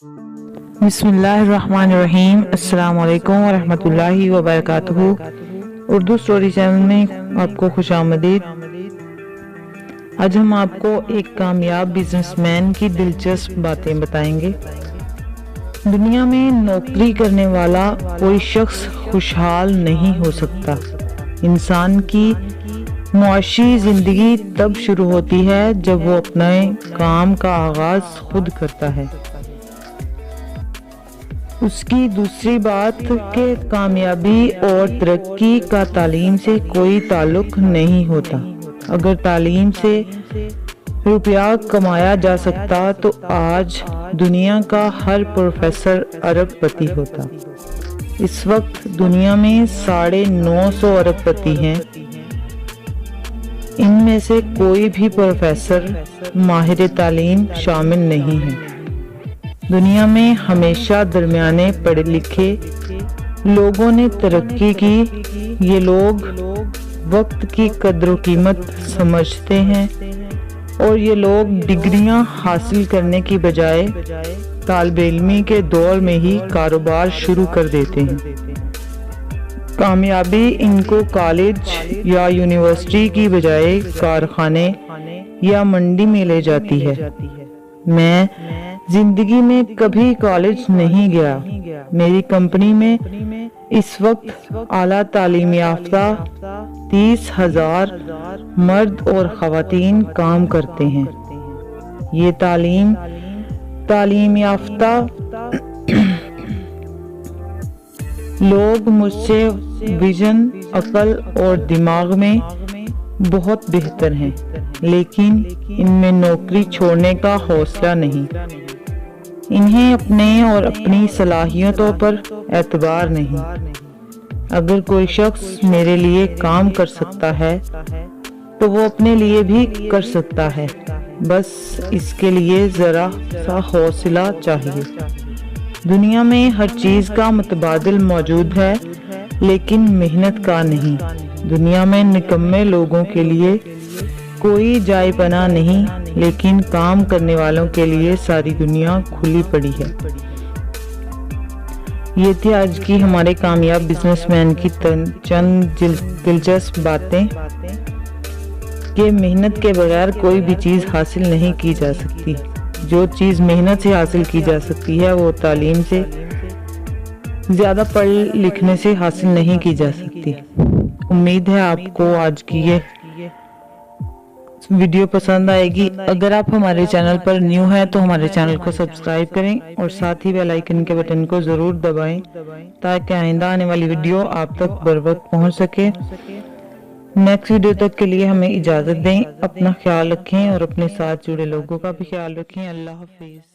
बिस्मिल्लाहिर्रहमानिर्रहीम। अस्सलाम वालेकुम वरहमतुल्लाहि वबरकातुहू। उर्दू स्टोरी चैनल में आपको खुशामदीद। आज हम आपको एक कामयाब बिजनेसमैन की दिलचस्प बातें बताएंगे। दुनिया में नौकरी करने वाला कोई शख्स खुशहाल नहीं हो सकता। इंसान की मुआशी जिंदगी तब शुरू होती है जब वो अपने काम का आगाज खुद करता है। उसकी दूसरी बात कि कामयाबी और तरक्की का तालीम से कोई ताल्लुक नहीं होता। अगर तालीम से रुपया कमाया जा सकता तो आज दुनिया का हर प्रोफेसर अरबपति होता। इस वक्त दुनिया में 950 अरबपति हैं। इनमें से कोई भी प्रोफेसर माहिर तालीम शामिल नहीं है। दुनिया में हमेशा दरमियाने पढ़े लिखे लोगों ने तरक्की की। ये लोग वक्त की कद्र कीमत समझते हैं और ये लोग डिग्रियां हासिल करने की बजाय तालिब इल्मी के दौर में ही कारोबार शुरू कर देते हैं। कामयाबी इनको कॉलेज या यूनिवर्सिटी की बजाय कारखाने या मंडी में ले जाती है। मैं जिंदगी में कभी कॉलेज नहीं गया। मेरी कंपनी में इस वक्त आला तालीम याफ्ता 30,000 मर्द और खवातीन काम करते हैं। ये तालीम याफ्ता लोग मुझसे विजन, अकल और दिमाग में बहुत बेहतर हैं, लेकिन इनमें नौकरी छोड़ने का हौसला नहीं। इन्हें अपने और अपनी सलाहियतों पर एतबार नहीं। अगर कोई शख्स मेरे लिए काम कर सकता है तो वो अपने लिए भी कर सकता है। बस इसके लिए जरा सा हौसला चाहिए। दुनिया में हर चीज का मुतबादिल मौजूद है, लेकिन मेहनत का नहीं। दुनिया में निकम्मे लोगों के लिए कोई जाए पना नहीं, लेकिन काम करने वालों के लिए सारी दुनिया खुली पड़ी है। ये थी आज की हमारे कामयाब बिजनेसमैन की चंद दिलचस्प बातें कि मेहनत के बगैर कोई भी चीज़ हासिल नहीं की जा सकती। जो चीज़ मेहनत से हासिल की जा सकती है वो तालीम से ज़्यादा पढ़ लिखने से हासिल नहीं की जा सकती। उम्मीद है आपको आज की ये वीडियो पसंद आएगी। अगर आप हमारे चैनल पर न्यू हैं तो हमारे चैनल को सब्सक्राइब करें और साथ ही बेल आइकन के बटन को जरूर दबाएं ताकि आइंदा आने वाली वीडियो आप तक बर वक्त पहुंच सके। नेक्स्ट वीडियो तक के लिए हमें इजाजत दें। अपना ख्याल रखें और अपने साथ जुड़े लोगों का भी ख्याल रखें। अल्लाह हाफिज।